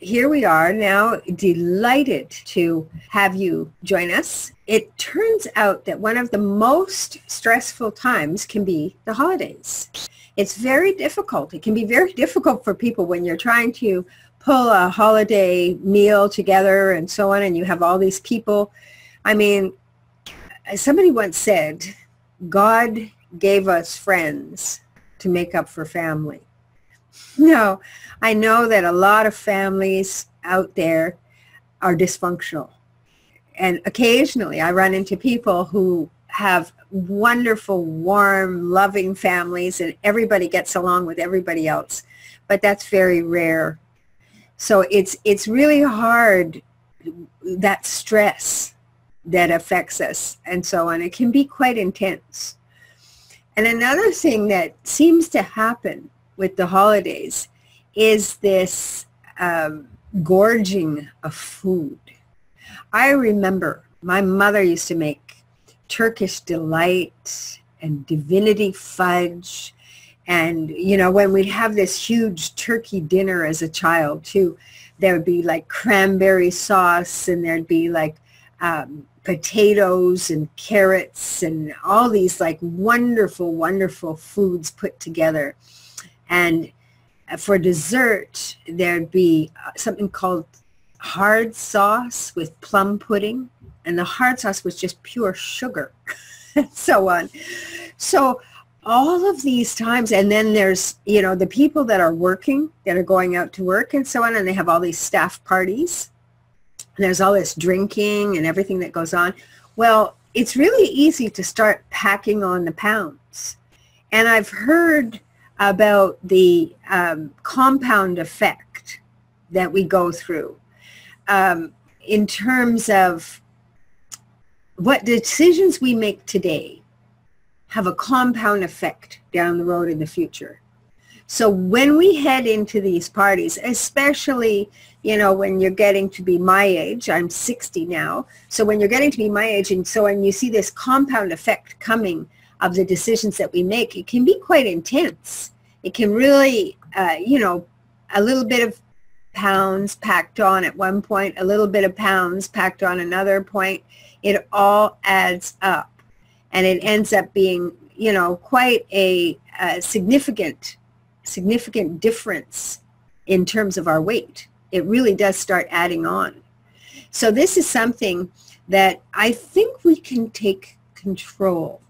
here we are now, delighted to have you join us. It turns out that one of the most stressful times can be the holidays. It's very difficult. It can be very difficult for people when you're trying to pull a holiday meal together and so on, and you have all these people. I mean, somebody once said, God gave us friends to make up for family. No, I know that a lot of families out there are dysfunctional. And occasionally I run into people who have wonderful, warm, loving families and everybody gets along with everybody else. But that's very rare. So it's really hard, that stress that affects us and so on. It can be quite intense. And another thing that seems to happen with the holidays is this gorging of food. I remember my mother used to make Turkish delight and divinity fudge. And, you know, when we'd have this huge turkey dinner as a child too, there would be like cranberry sauce and there'd be like potatoes and carrots and all these like wonderful, wonderful foods put together. And for dessert, there'd be something called hard sauce with plum pudding. And the hard sauce was just pure sugar and so on. So all of these times, and then there's, you know, the people that are working, that are going out to work and so on, and they have all these staff parties. And there's all this drinking and everything that goes on. Well, it's really easy to start packing on the pounds. And I've heard about the compound effect that we go through in terms of what decisions we make today have a compound effect down the road in the future. So when we head into these parties, especially, you know, when you're getting to be my age, I'm 60 now. So when you're getting to be my age and so on, you see this compound effect coming of the decisions that we make, it can be quite intense. It can really, you know, a little bit of pounds packed on at one point, a little bit of pounds packed on another point. It all adds up. And it ends up being, you know, quite a significant difference in terms of our weight. It really does start adding on. So this is something that I think we can take control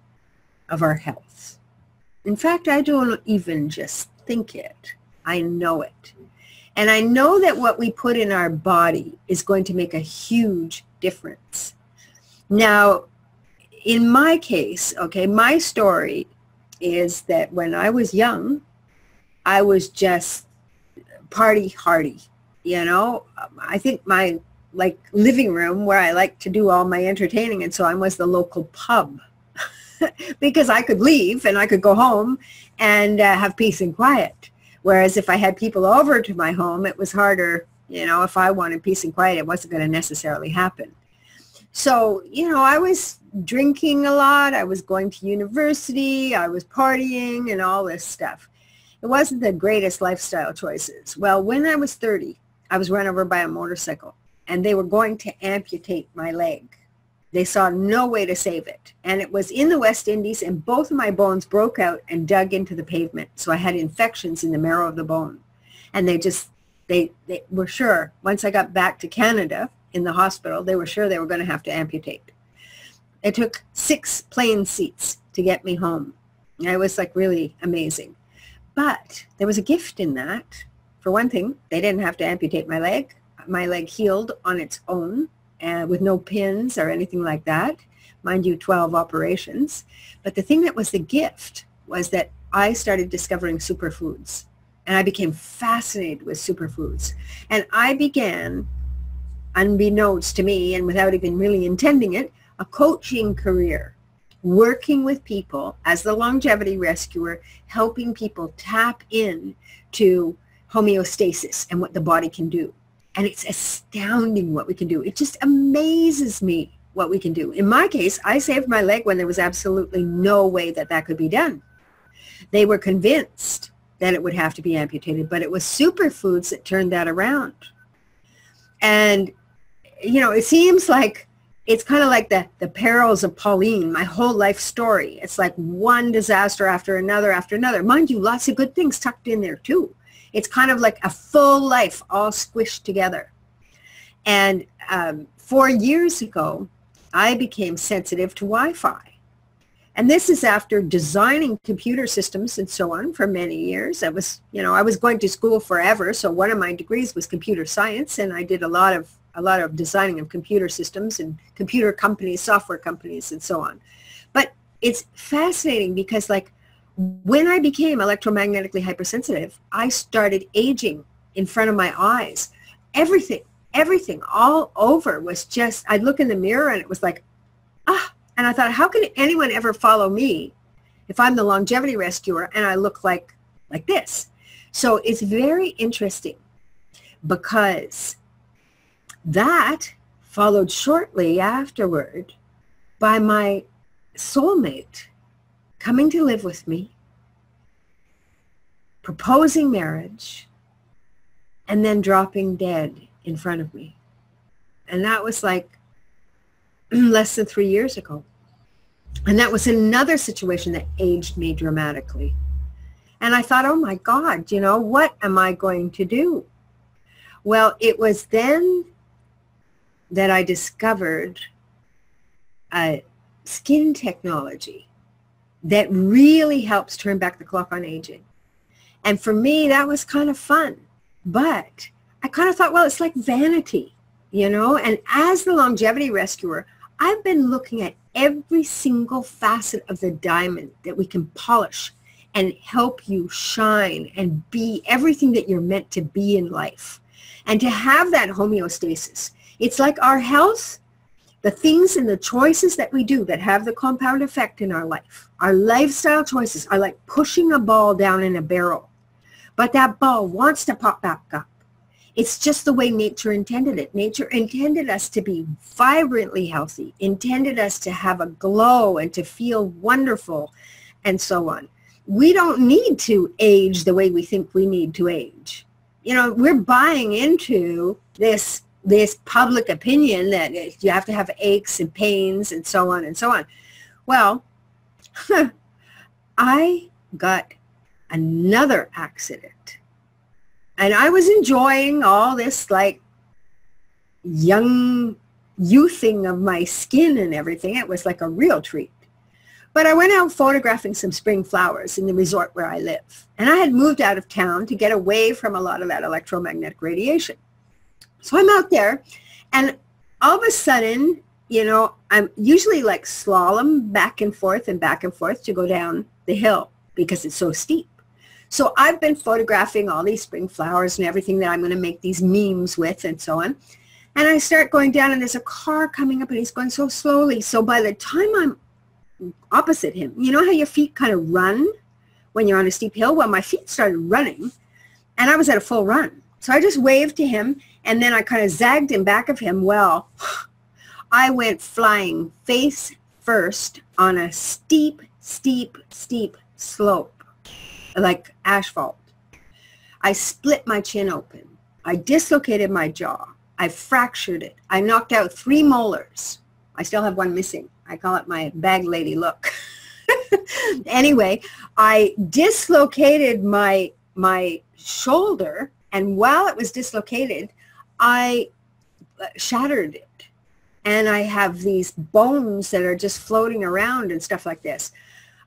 of our health. In fact, I don't even just think it. I know it. And I know that what we put in our body is going to make a huge difference. Now, in my case, okay, my story is that when I was young, I was just party hardy, you know. I think my like living room where I like to do all my entertaining and so on was the local pub because I could leave and I could go home and have peace and quiet. Whereas if I had people over to my home, it was harder, you know, if I wanted peace and quiet, it wasn't going to necessarily happen. So, you know, I was drinking a lot. I was going to university. I was partying and all this stuff. It wasn't the greatest lifestyle choices. Well, when I was 30, I was run over by a motorcycle and they were going to amputate my leg. They saw no way to save it. And it was in the West Indies and both of my bones broke out and dug into the pavement. So I had infections in the marrow of the bone. And they were sure once I got back to Canada in the hospital, they were sure they were going to have to amputate. It took 6 plane seats to get me home. It was like really amazing. But there was a gift in that. For one thing, they didn't have to amputate my leg. My leg healed on its own with no pins or anything like that. Mind you, 12 operations. But the thing that was the gift was that I started discovering superfoods. And I became fascinated with superfoods. And I began, unbeknownst to me and without even really intending it, a coaching career, working with people as the longevity rescuer, helping people tap in to homeostasis and what the body can do. And it's astounding what we can do. It just amazes me what we can do. In my case, I saved my leg when there was absolutely no way that that could be done. They were convinced that it would have to be amputated, but it was superfoods that turned that around. And, you know, it seems like it's kind of like the perils of Pauline, my whole life story. It's like one disaster after another after another. Mind you, lots of good things tucked in there too. It's kind of like a full life all squished together. And 4 years ago, I became sensitive to Wi-Fi. And this is after designing computer systems and so on for many years. I was, you know, I was going to school forever. So one of my degrees was computer science, and I did a lot of designing of computer systems and computer companies, software companies, and so on. But it's fascinating because, like, when I became electromagnetically hypersensitive, I started aging in front of my eyes. Everything all over was just, I'd look in the mirror and it was like, ah. And I thought, how can anyone ever follow me if I'm the longevity rescuer and I look like this? So it's very interesting because that followed shortly afterward by my soulmate coming to live with me, proposing marriage, and then dropping dead in front of me. And that was like less than 3 years ago. And that was another situation that aged me dramatically. And I thought, oh my God, you know, what am I going to do? Well, it was then that I discovered a skin technology that really helps turn back the clock on aging. And for me, that was kind of fun. But I kind of thought, well, it's like vanity, you know? And as the longevity rescuer, I've been looking at every single facet of the diamond that we can polish and help you shine and be everything that you're meant to be in life. And to have that homeostasis, it's like our health, the things and the choices that we do that have the compound effect in our life. Our lifestyle choices are like pushing a ball down in a barrel, but that ball wants to pop back up. It's just the way nature intended it. Nature intended us to be vibrantly healthy, intended us to have a glow and to feel wonderful, and so on. We don't need to age the way we think we need to age. You know, we're buying into this public opinion that you have to have aches and pains and so on and so on. Well, I got another accident. And I was enjoying all this like young youthing of my skin and everything. It was like a real treat. But I went out photographing some spring flowers in the resort where I live. And I had moved out of town to get away from a lot of that electromagnetic radiation. So I'm out there and all of a sudden, you know, I'm usually like slalom back and forth to go down the hill because it's so steep. So I've been photographing all these spring flowers and everything that I'm going to make these memes with and so on. And I start going down and there's a car coming up and he's going so slowly. So by the time I'm opposite him, you know how your feet kind of run when you're on a steep hill? Well, my feet started running and I was at a full run. So I just waved to him and then I kind of zagged in back of him. Well, I went flying face first on a steep slope, like asphalt. I split my chin open. I dislocated my jaw. I fractured it. I knocked out 3 molars. I still have one missing. I call it my bag lady look. Anyway, I dislocated my shoulder, and while it was dislocated, I shattered it. And I have these bones that are just floating around and stuff like this.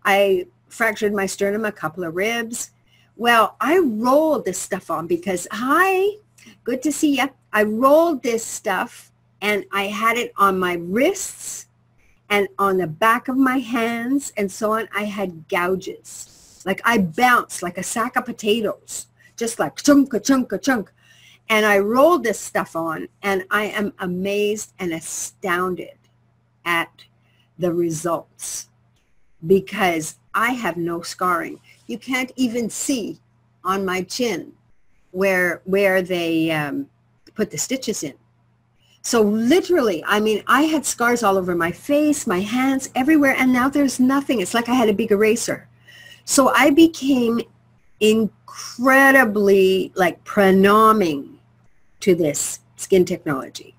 I fractured my sternum, a couple of ribs. Well, I rolled this stuff on because, hi, good to see you. I rolled this stuff and I had it on my wrists and on the back of my hands and so on. I had gouges. Like I bounced like a sack of potatoes, just like chunk. And I rolled this stuff on and I am amazed and astounded at the results because I have no scarring. You can't even see on my chin where they put the stitches in. So literally, I mean, I had scars all over my face, my hands, everywhere, and now there's nothing. It's like I had a big eraser. So I became incredibly like pranaming to this skin technology.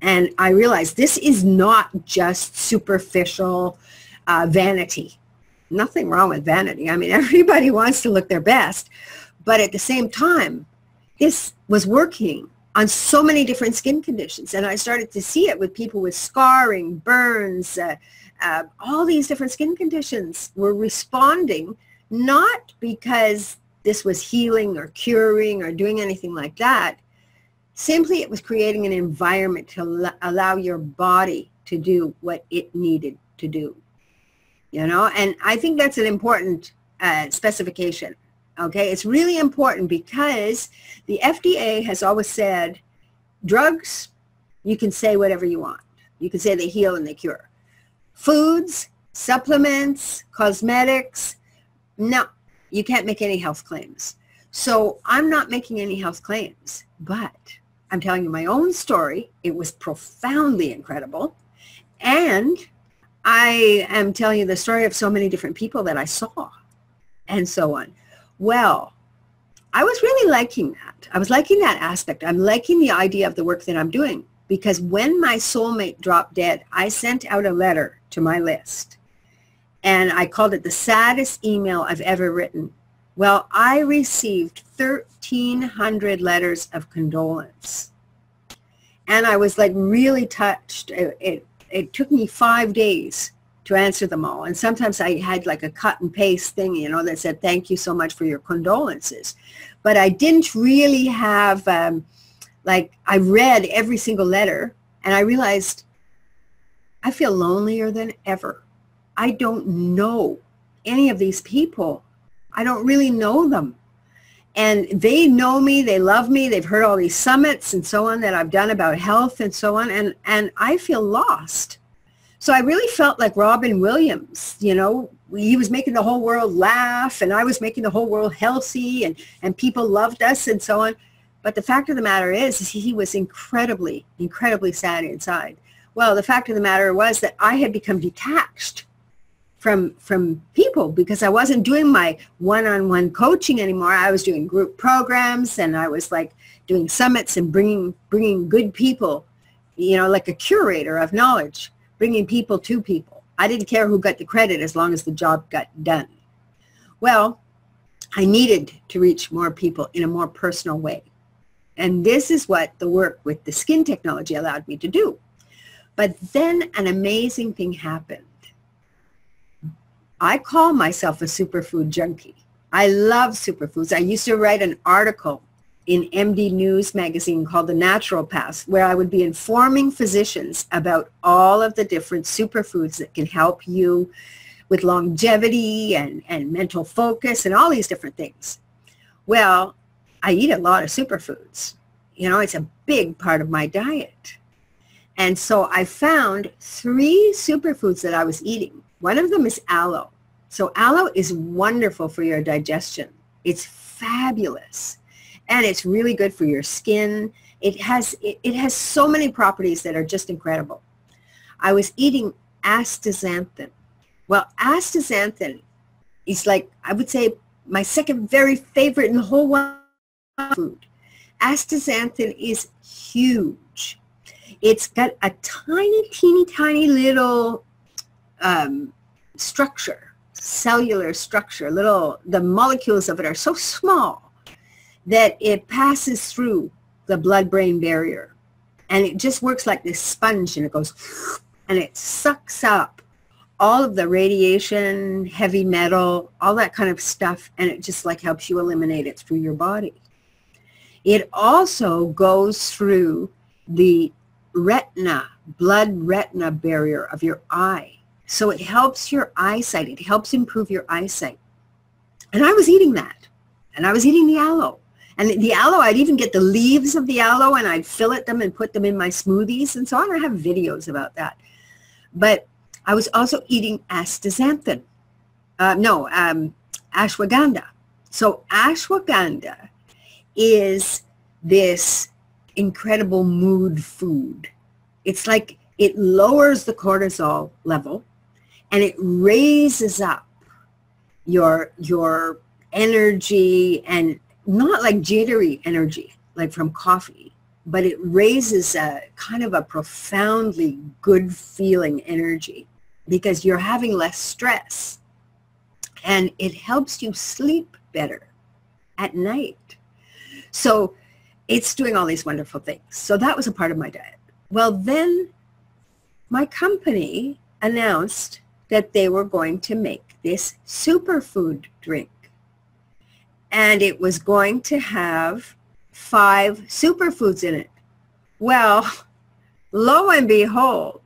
And I realized this is not just superficial vanity. Nothing wrong with vanity. I mean, everybody wants to look their best. But at the same time, this was working on so many different skin conditions. And I started to see it with people with scarring, burns, all these different skin conditions were responding, not because this was healing or curing or doing anything like that. Simply, it was creating an environment to allow your body to do what it needed to do. You know, and I think that's an important specification. Okay, it's really important because the FDA has always said, drugs, you can say whatever you want. You can say they heal and they cure. Foods, supplements, cosmetics, no, you can't make any health claims. So I'm not making any health claims, but I'm telling you my own story. It was profoundly incredible. And I am telling you the story of so many different people that I saw and so on. Well, I was really liking that. I was liking that aspect. I'm liking the idea of the work that I'm doing, because when my soulmate dropped dead, I sent out a letter to my list, and I called it the saddest email I've ever written. Well, I received 1,300 letters of condolence, and I was like really touched. It took me 5 days to answer them all. And sometimes I had like a cut and paste thing, you know, that said, thank you so much for your condolences. But I didn't really have, I read every single letter, and I realized I feel lonelier than ever. I don't know any of these people. I don't really know them. And they know me, they love me, they've heard all these summits and so on that I've done about health and so on, and I feel lost. So I really felt like Robin Williams, you know, he was making the whole world laugh, and I was making the whole world healthy, and people loved us and so on. But the fact of the matter is he was incredibly, incredibly sad inside. Well, the fact of the matter was that I had become detached from people, because I wasn't doing my one-on-one coaching anymore. I was doing group programs, and I was like doing summits and bringing good people, you know, like a curator of knowledge, bringing people to people. I didn't care who got the credit as long as the job got done. Well, I needed to reach more people in a more personal way. And this is what the work with the skin technology allowed me to do. But then an amazing thing happened. I call myself a superfood junkie. I love superfoods. I used to write an article in MD News magazine called The Natural Path, where I would be informing physicians about all of the different superfoods that can help you with longevity and mental focus and all these different things. Well, I eat a lot of superfoods. You know, it's a big part of my diet. And so I found 3 superfoods that I was eating. One of them is aloe. So aloe is wonderful for your digestion. It's fabulous. And it's really good for your skin. It has so many properties that are just incredible. I was eating astaxanthin. Well, astaxanthin is like, I would say, my second very favorite in the whole world food. Astaxanthin is huge. It's got a tiny, teeny, tiny little structure, cellular structure. The molecules of it are so small that it passes through the blood-brain barrier, and it just works like this sponge, and it goes, and it sucks up all of the radiation, heavy metal, all that kind of stuff, and it just like helps you eliminate it through your body. It also goes through the retina, blood-retina barrier of your eye. So it helps your eyesight. It helps improve your eyesight. And I was eating that, and I was eating the aloe. And the aloe, I'd even get the leaves of the aloe, and I'd fillet them and put them in my smoothies and so on. I have videos about that. But I was also eating astaxanthin. Ashwagandha. So ashwagandha is this incredible mood food. It's like it lowers the cortisol level, and it raises up your energy, and not like jittery energy like from coffee. but it raises a kind of a profoundly good feeling energy because you're having less stress, and it helps you sleep better at night. So it's doing all these wonderful things. So that was a part of my diet. Well, then my company announced that they were going to make this superfood drink. And it was going to have 5 superfoods in it. Well, lo and behold,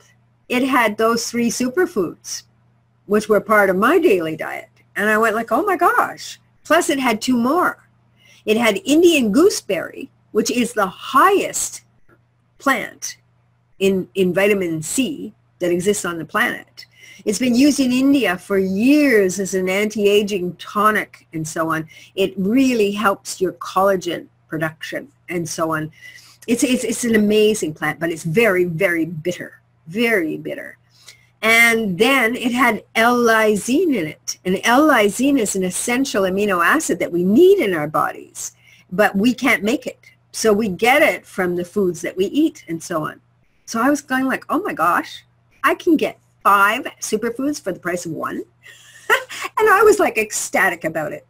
it had those 3 superfoods, which were part of my daily diet. And I went like, oh my gosh. Plus it had 2 more. It had Indian gooseberry, which is the highest plant in vitamin C that exists on the planet. It's been used in India for years as an anti-aging tonic and so on. It really helps your collagen production and so on. It's an amazing plant, but it's very, very bitter, very bitter. And then it had L-lysine in it. And L-lysine is an essential amino acid that we need in our bodies, but we can't make it. So we get it from the foods that we eat and so on. So I was going like, oh my gosh, I can get 5 superfoods for the price of 1. And I was like ecstatic about it.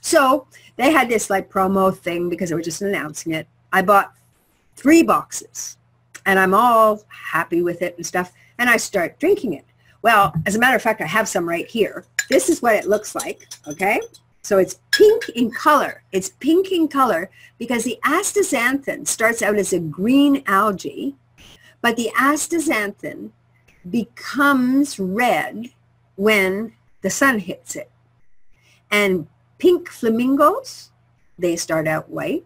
So they had this like promo thing because they were just announcing it. I bought 3 boxes and I'm all happy with it and stuff. And I start drinking it. Well, as a matter of fact, I have some right here. This is what it looks like, okay? So it's pink in color. It's pink in color because the astaxanthin starts out as a green algae, but the astaxanthin becomes red when the sun hits it. And pink flamingos, they start out white,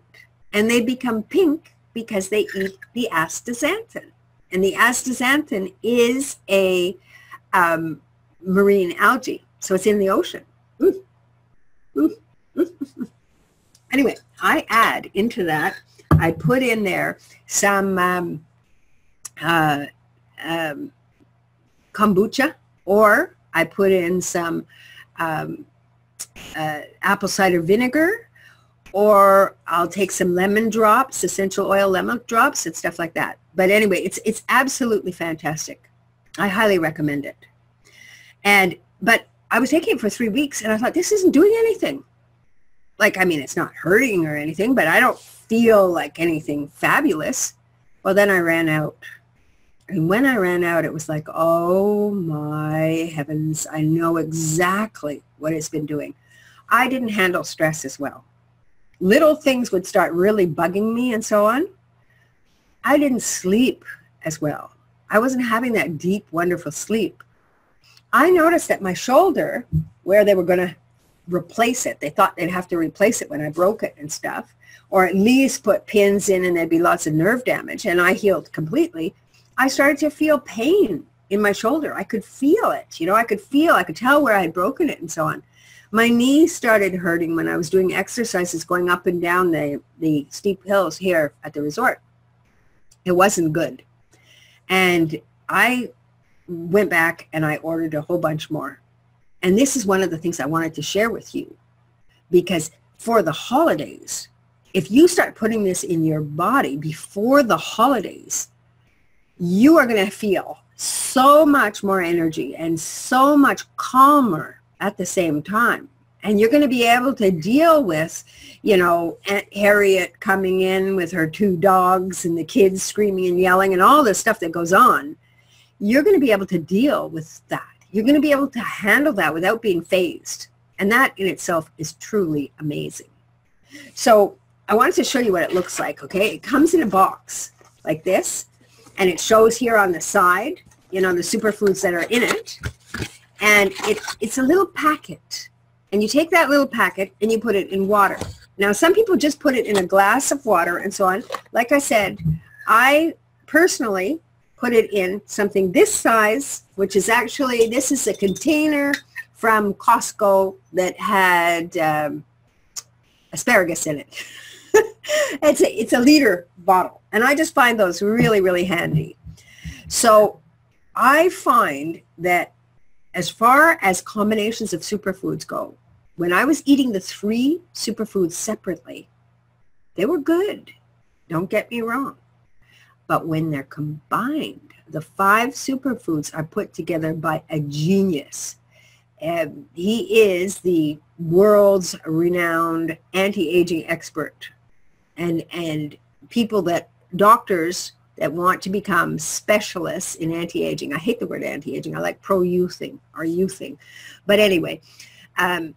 and they become pink because they eat the astaxanthin. And the astaxanthin is a marine algae, so it's in the ocean. Anyway, I add into that, I put in there some kombucha, or I put in some apple cider vinegar, or I'll take some lemon drops, essential oil lemon drops and stuff like that. But anyway, it's absolutely fantastic. I highly recommend it. But I was taking it for 3 weeks and I thought, this isn't doing anything. Like, I mean, it's not hurting or anything, but I don't feel like anything fabulous. Well, then I ran out. And when I ran out, it was like, oh my heavens, I know exactly what it's been doing. I didn't handle stress as well. Little things would start really bugging me and so on. I didn't sleep as well. I wasn't having that deep, wonderful sleep. I noticed that my shoulder, where they were going to replace it, they thought they'd have to replace it when I broke it and stuff, or at least put pins in and there'd be lots of nerve damage, and I healed completely. I started to feel pain in my shoulder. I could feel it. You know, I could tell where I had broken it and so on. My knees started hurting when I was doing exercises going up and down the steep hills here at the resort. It wasn't good. And I went back and I ordered a whole bunch more. And this is one of the things I wanted to share with you, because for the holidays, if you start putting this in your body before the holidays, you are going to feel so much more energy and so much calmer at the same time. And you're going to be able to deal with, you know, Aunt Harriet coming in with her 2 dogs and the kids screaming and yelling and all this stuff that goes on. You're going to be able to deal with that. You're going to be able to handle that without being phased. And that in itself is truly amazing. So I wanted to show you what it looks like, okay? It comes in a box like this, and it shows here on the side, you know, the superfoods that are in it. And it's a little packet. And you take that little packet and you put it in water. Now, some people just put it in a glass of water and so on. Like I said, I personally put it in something this size, which is actually, this is a container from Costco that had asparagus in it. It's a liter bottle. And I just find those really, really handy. So I find that as far as combinations of superfoods go, when I was eating the 3 superfoods separately, they were good. Don't get me wrong. But when they're combined, the 5 superfoods are put together by a genius. He is the world's renowned anti-aging expert. And people doctors that want to become specialists in anti-aging. I hate the word anti-aging. I like pro-youthing or youthing. But anyway, people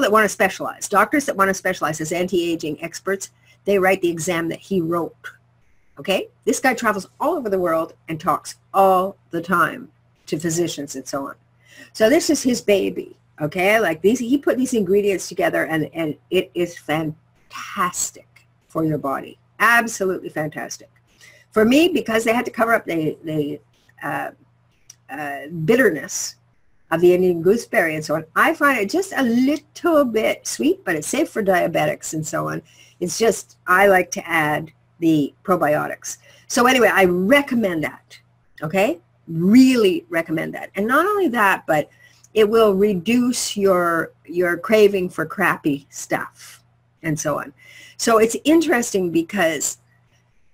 that want to specialize, doctors that want to specialize as anti-aging experts, they write the exam that he wrote. Okay? This guy travels all over the world and talks all the time to physicians and so on. So this is his baby. Okay? Like these, he put these ingredients together and it is fantastic for your body. Absolutely fantastic. For me, because they had to cover up the bitterness of the Indian gooseberry and so on, I find it just a little bit sweet, but it's safe for diabetics and so on. It's just, I like to add the probiotics. So anyway, I recommend that, okay? Really recommend that. And not only that, but it will reduce your craving for crappy stuff and so on. So it's interesting because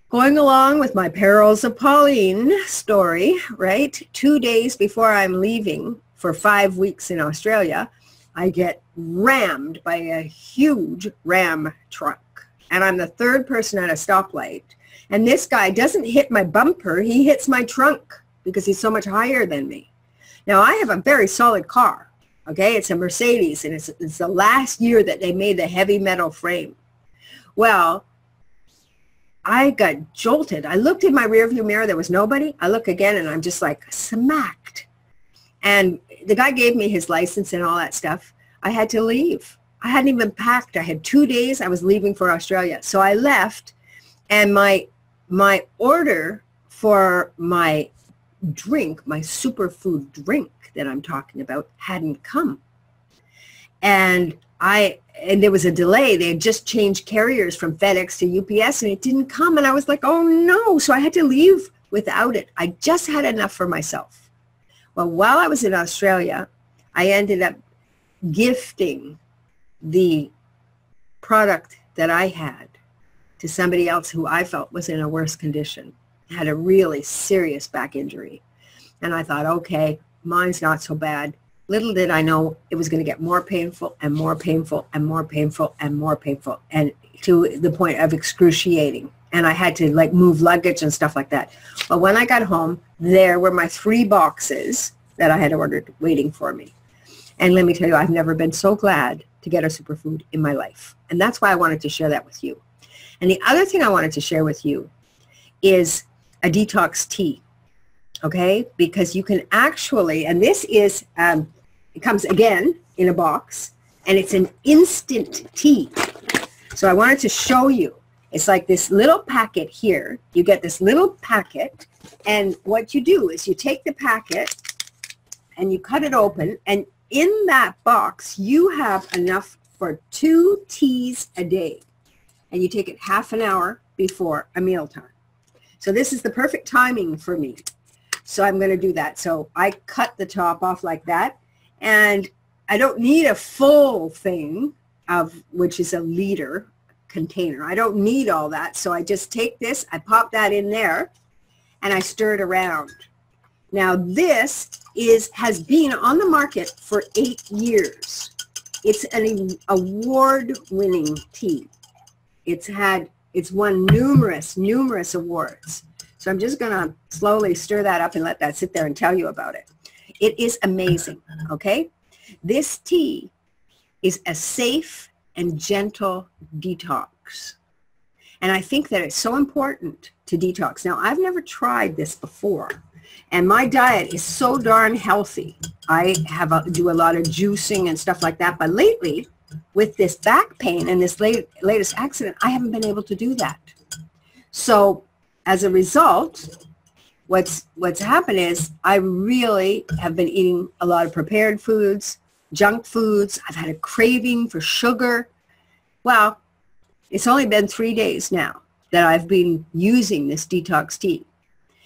going along with my Perils of Pauline story, right, 2 days before I'm leaving for 5 weeks in Australia, I get rammed by a huge Ram truck. And I'm the 3rd person at a stoplight. And this guy doesn't hit my bumper, he hits my trunk because he's so much higher than me. Now, I have a very solid car, okay? It's a Mercedes, and it's the last year that they made the heavy metal frame. Well, I got jolted. I looked in my rearview mirror. There was nobody. I look again, and I'm just like smacked. And the guy gave me his license and all that stuff. I had to leave. I hadn't even packed. I had 2 days. I was leaving for Australia. So I left, and my order for my drink, my superfood drink that I'm talking about, hadn't come. And there was a delay. They had just changed carriers from FedEx to UPS, and it didn't come. And I was like, oh no. So I had to leave without it. I just had enough for myself. Well, while I was in Australia, I ended up gifting the product that I had to somebody else who I felt was in a worse condition, had a really serious back injury. And I thought, okay, mine's not so bad. Little did I know it was going to get more painful and more painful and more painful and more painful, and to the point of excruciating. And I had to like move luggage and stuff like that. But when I got home, there were my 3 boxes that I had ordered waiting for me. And let me tell you, I've never been so glad to get a superfood in my life. And that's why I wanted to share that with you. And the other thing I wanted to share with you is a detox tea, okay? Because you can actually, and this is, it comes again in a box, and it's an instant tea. So I wanted to show you. It's like this little packet here. You get this little packet, and what you do is you take the packet and you cut it open, and in that box you have enough for 2 teas a day, and you take it half an hour before a mealtime. So this is the perfect timing for me. So I'm going to do that. So I cut the top off like that, and I don't need a full thing which is a liter container. I don't need all that. So I just take this, I pop that in there, and I stir it around. Now this has been on the market for 8 years. It's an award-winning tea. It's won numerous awards. So I'm just going to slowly stir that up and let that sit there and tell you about it. It is amazing, okay? This tea is a safe and gentle detox. And I think that it's so important to detox. Now, I've never tried this before, and my diet is so darn healthy. I do a lot of juicing and stuff like that, but lately, with this back pain and this latest accident, I haven't been able to do that. So as a result, what's happened is I really have been eating a lot of prepared foods, junk foods. I've had a craving for sugar. Well, it's only been 3 days now that I've been using this detox tea.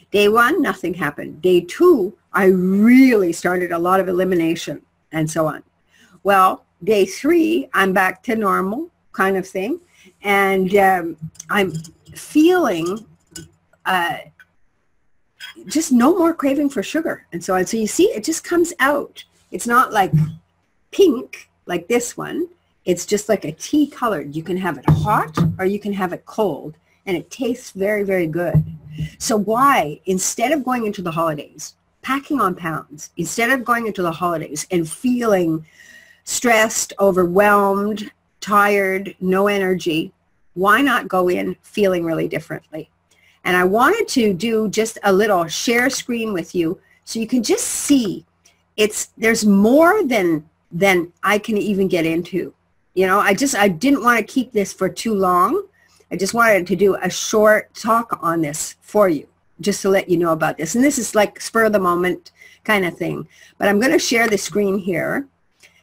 Day 1, nothing happened. Day 2, I really started a lot of elimination and so on. Well, day 3, I'm back to normal kind of thing. And I'm feeling just no more craving for sugar. And so you see, it just comes out. It's not like pink like this one. It's just like a tea colored. You can have it hot or you can have it cold, and it tastes very, very good. So why, instead of going into the holidays, packing on pounds, instead of going into the holidays and feeling stressed, overwhelmed, tired, no energy, why not go in feeling really differently? And I wanted to do just a little share screen with you so you can just see there's more than I can even get into. You know, I didn't want to keep this for too long. I just wanted to do a short talk on this for you, just to let you know about this. And this is like spur of the moment kind of thing. But I'm going to share the screen here,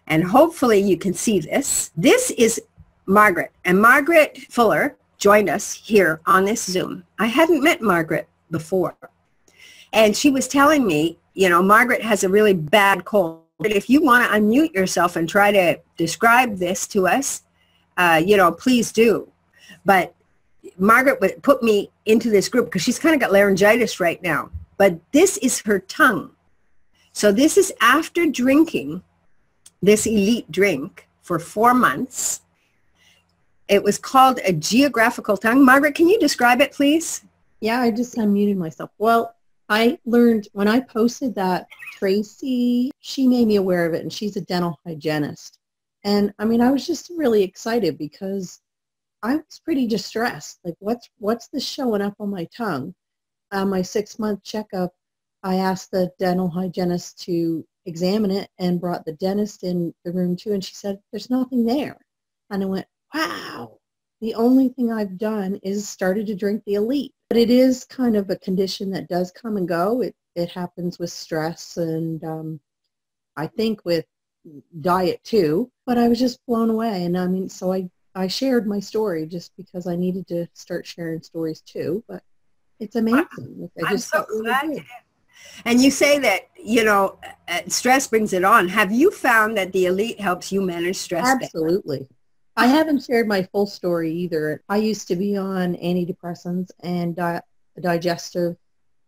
and hopefully you can see this. This is Margaret, and Margaret Fuller joined us here on this Zoom. I hadn't met Margaret before, and she was telling me, you know, Margaret has a really bad cold. But if you want to unmute yourself and try to describe this to us, you know, please do. But Margaret would put me into this group because she's kind of got laryngitis right now. But this is her tongue. So this is after drinking this elite drink for 4 months. It was called a geographical tongue. Margaret, can you describe it, please? Yeah, I just unmuted myself. Well, I learned when I posted that, Tracy, she made me aware of it, and she's a dental hygienist. And I mean, I was just really excited because I was pretty distressed. Like, what's this showing up on my tongue? On my 6-month checkup, I asked the dental hygienist to examine it and brought the dentist in the room too, and she said, there's nothing there. And I went, wow, the only thing I've done is started to drink the Elite. But it is kind of a condition that does come and go. It happens with stress and I think with diet too. But I was just blown away. And I mean, so I shared my story just because I needed to start sharing stories too. But it's amazing. I'm so glad. And you say that, you know, stress brings it on. Have you found that the Elite helps you manage stress? Absolutely. Better? I haven't shared my full story either. I used to be on antidepressants and digestive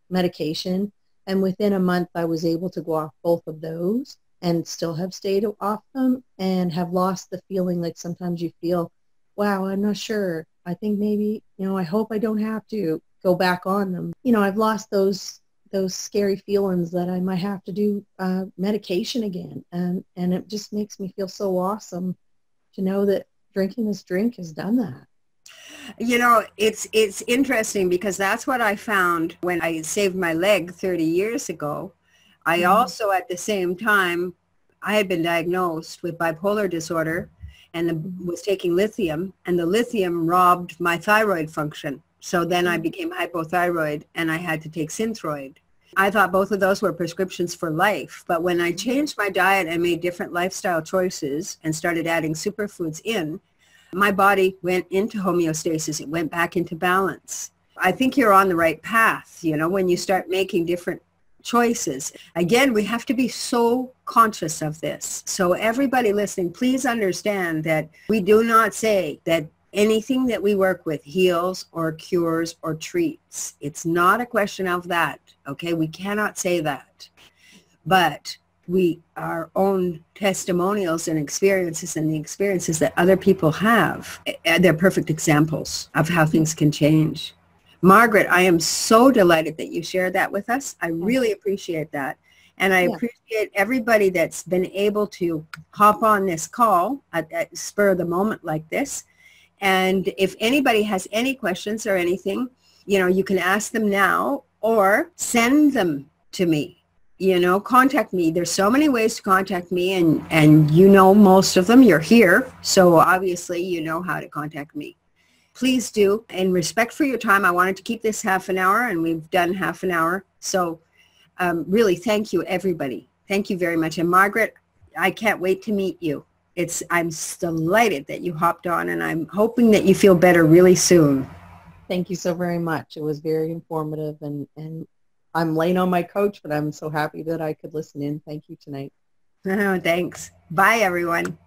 medication. And within a month, I was able to go off both of those and still have stayed off them and have lost the feeling. Like sometimes you feel, wow, I'm not sure. I think maybe, you know, I hope I don't have to go back on them. You know, I've lost those scary feelings that I might have to do medication again. And it just makes me feel so awesome to know that drinking this drink has done that. You know, it's interesting because that's what I found when I saved my leg 30 years ago. I also, at the same time, I had been diagnosed with bipolar disorder and was taking lithium, and the lithium robbed my thyroid function. So then I became hypothyroid and I had to take Synthroid. I thought both of those were prescriptions for life. But when I changed my diet and made different lifestyle choices and started adding superfoods in, my body went into homeostasis. It went back into balance. I think you're on the right path, you know, when you start making different choices. Again, we have to be so conscious of this. So everybody listening, please understand that we do not say that anything that we work with heals or cures or treats. It's not a question of that, okay? We cannot say that. But our own testimonials and experiences and the experiences that other people have, they're perfect examples of how things can change. Margaret, I am so delighted that you shared that with us. I really appreciate that. And I appreciate everybody that's been able to hop on this call at spur of the moment like this. And if anybody has any questions or anything, you know, you can ask them now or send them to me. You know, contact me. There's so many ways to contact me, and you know most of them. You're here, so obviously you know how to contact me. Please do. In respect for your time, I wanted to keep this half an hour, and we've done half an hour. So really, thank you, everybody. Thank you very much. And Margaret, I can't wait to meet you. I'm delighted that you hopped on, and I'm hoping that you feel better really soon. Thank you so very much. It was very informative, and I'm laying on my couch, but I'm so happy that I could listen in. Thank you tonight. Oh, thanks. Bye, everyone.